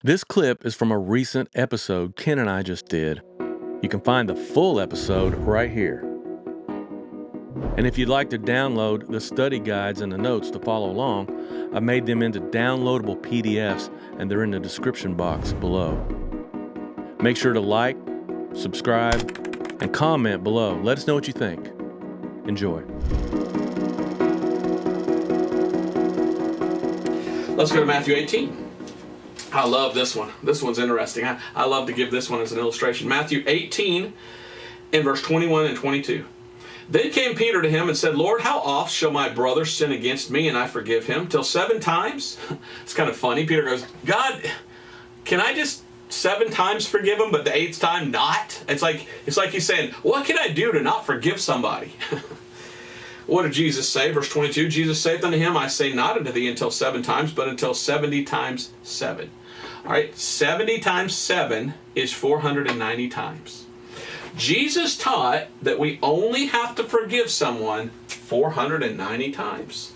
This clip is from a recent episode Ken and I just did. You can find the full episode right here. And if you'd like to download the study guides and the notes to follow along, I made them into downloadable PDFs and they're in the description box below. Make sure to like, subscribe, and comment below. Let us know what you think. Enjoy. Let's go to Matthew 18. I love this one. This one's interesting. I love to give this one as an illustration. Matthew 18 in verse 21 and 22. Then came Peter to him and said, Lord, how oft shall my brother sin against me and I forgive him? Till 7 times? It's kind of funny. Peter goes, God, can I just 7 times forgive him, but the 8th time not? It's like he's saying, what can I do to not forgive somebody? What did Jesus say? Verse 22, Jesus saith unto him, I say not unto thee until 7 times, but until 70 times 7. All right, 70 times 7 is 490 times. Jesus taught that we only have to forgive someone 490 times.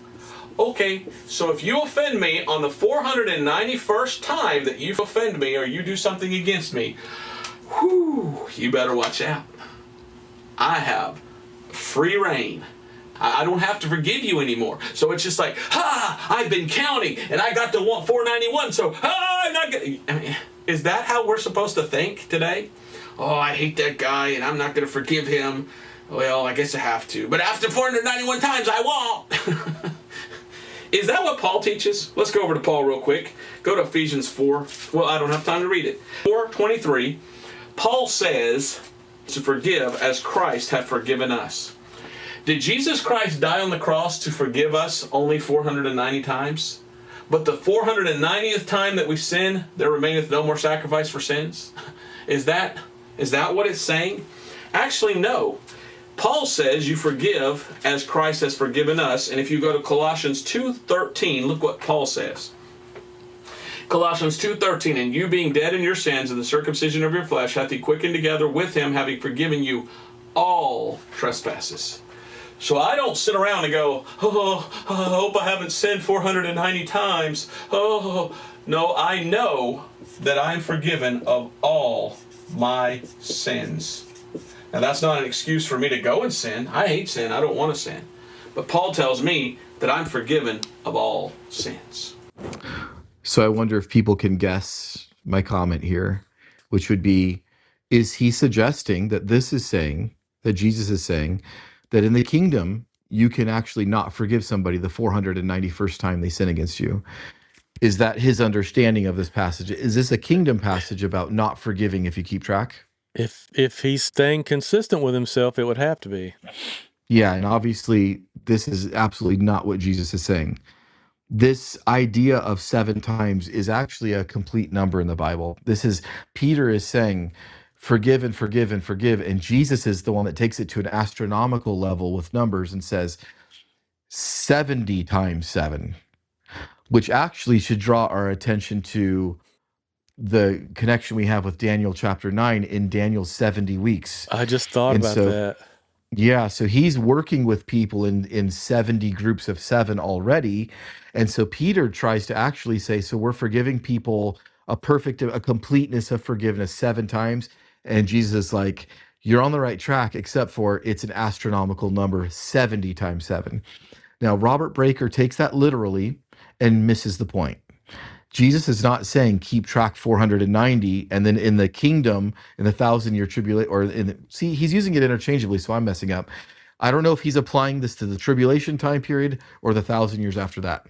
Okay, so if you offend me on the 491st time that you offend me or you do something against me, whew, you better watch out. I have free reign. I don't have to forgive you anymore. So it's just like, I've been counting and I got to 491, so I'm not gonna. I mean, is that how we're supposed to think today? Oh, I hate that guy and I'm not going to forgive him. Well, I guess I have to. But after 491 times, I won't. Is that what Paul teaches? Let's go over to Paul real quick. Go to Ephesians 4. Well, I don't have time to read it. 4:23. Paul says to forgive as Christ hath forgiven us. Did Jesus Christ die on the cross to forgive us only 490 times? But the 490th time that we sin, there remaineth no more sacrifice for sins? Is that what it's saying? Actually, no. Paul says you forgive as Christ has forgiven us. And if you go to Colossians 2:13, look what Paul says. Colossians 2:13, and you being dead in your sins and the circumcision of your flesh hath he quickened together with him, having forgiven you all trespasses. So I don't sit around and go, I hope I haven't sinned 490 times. No, I know that I'm forgiven of all my sins. Now that's not an excuse for me to go and sin. I hate sin. I don't want to sin. But Paul tells me that I'm forgiven of all sins. So I wonder if people can guess my comment here, which would be, is he suggesting that that Jesus is saying, that in the kingdom, you can actually not forgive somebody the 491st time they sin against you? Is that his understanding of this passage? Is this a kingdom passage about not forgiving if you keep track? If he's staying consistent with himself, it would have to be. Yeah, and obviously, this is absolutely not what Jesus is saying. This idea of 7 times is actually a complete number in the Bible. Peter is saying, forgive and forgive and forgive. And Jesus is the one that takes it to an astronomical level with numbers and says 70 times 7, which actually should draw our attention to the connection we have with Daniel chapter 9 in Daniel's 70 weeks. I just thought about that. Yeah, so he's working with people in 70 groups of 7 already. And so Peter tries to actually say, so we're forgiving people a completeness of forgiveness 7 times. And Jesus is like, you're on the right track, except for it's an astronomical number, 70 times 7. Now, Robert Breaker takes that literally and misses the point. Jesus is not saying keep track 490, and then in the kingdom, in the 1,000-year tribulation, he's using it interchangeably, so I'm messing up. I don't know if he's applying this to the tribulation time period or the 1,000 years after that.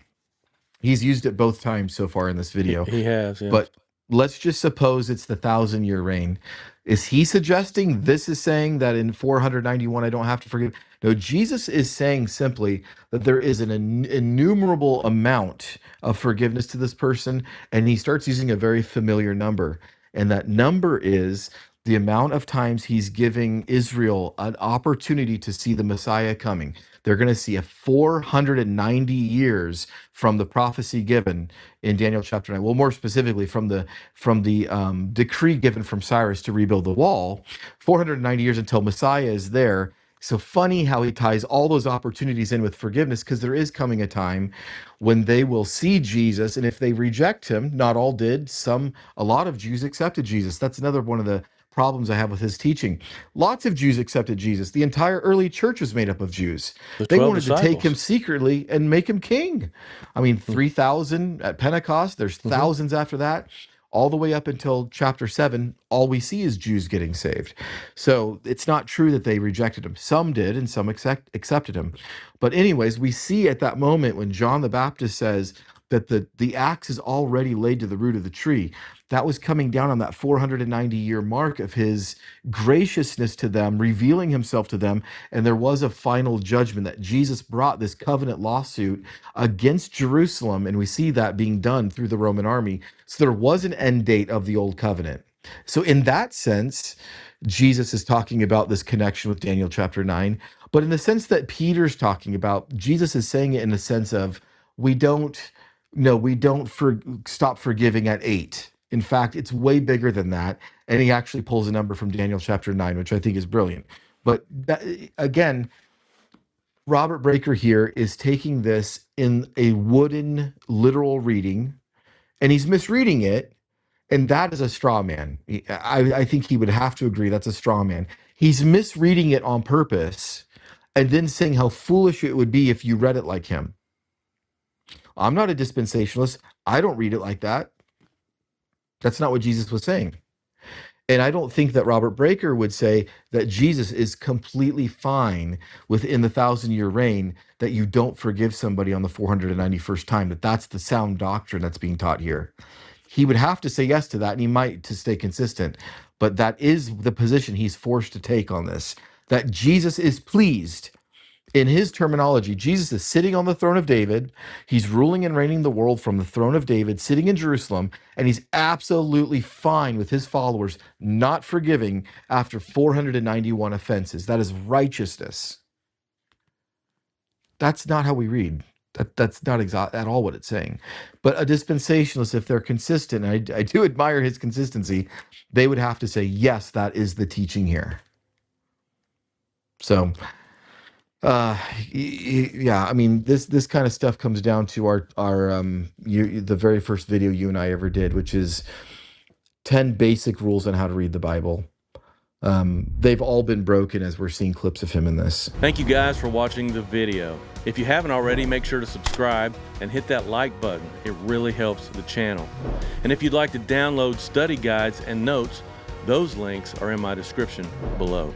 He's used it both times so far in this video. He has, yeah. But let's just suppose it's the 1,000-year reign. Is he suggesting this is saying that in 491 I don't have to forgive? No, Jesus is saying simply that there is an innumerable amount of forgiveness to this person, and he starts using a very familiar number. And that number is the amount of times he's giving Israel an opportunity to see the Messiah coming. They're going to see a 490 years from the prophecy given in Daniel chapter 9. Well, more specifically, from the decree given from Cyrus to rebuild the wall, 490 years until Messiah is there. So funny how he ties all those opportunities in with forgiveness, because there is coming a time when they will see Jesus, and if they reject him, not all did, a lot of Jews accepted Jesus. That's another one of the problems I have with his teaching. Lots of Jews accepted Jesus. The entire early church was made up of Jews. The They 12 wanted to take him disciples. secretly and make him king. I mean, 3,000 at Pentecost, there's Mm-hmm. thousands after that. All the way up until chapter 7, all we see is Jews getting saved. So it's not true that they rejected him. Some did, and some accepted him. But anyways, we see at that moment when John the Baptist says that the axe is already laid to the root of the tree, that was coming down on that 490-year mark of his graciousness to them, revealing himself to them. And there was a final judgment that Jesus brought this covenant lawsuit against Jerusalem. And we see that being done through the Roman army. So there was an end date of the old covenant. So in that sense, Jesus is talking about this connection with Daniel chapter 9. But in the sense that Peter's talking about, Jesus is saying it in the sense of we don't, no, we don't stop forgiving at 8. In fact, it's way bigger than that. And he actually pulls a number from Daniel chapter 9, which I think is brilliant. But that, again, Robert Breaker here is taking this in a wooden literal reading, and he's misreading it. And that is a straw man. I think he would have to agree that's a straw man. He's misreading it on purpose and then saying how foolish it would be if you read it like him. I'm not a dispensationalist. I don't read it like that. That's not what Jesus was saying. And I don't think that Robert Breaker would say that Jesus is completely fine within the 1,000-year reign, that you don't forgive somebody on the 491st time, that that's the sound doctrine that's being taught here. He would have to say yes to that, and he might, to stay consistent. But that is the position he's forced to take on this, that Jesus is pleased. In his terminology, Jesus is sitting on the throne of David. He's ruling and reigning the world from the throne of David, sitting in Jerusalem, and he's absolutely fine with his followers not forgiving after 491 offenses. That is righteousness. That's not how we read. That's not at all what it's saying. But a dispensationalist, if they're consistent, and I do admire his consistency, they would have to say, yes, that is the teaching here. So, yeah, I mean, this kind of stuff comes down to the very first video you and I ever did, which is 10 basic rules on how to read the Bible. They've all been broken as we're seeing clips of him in this. Thank you guys for watching the video. If you haven't already, make sure to subscribe and hit that like button. It really helps the channel. And if you'd like to download study guides and notes, those links are in my description below.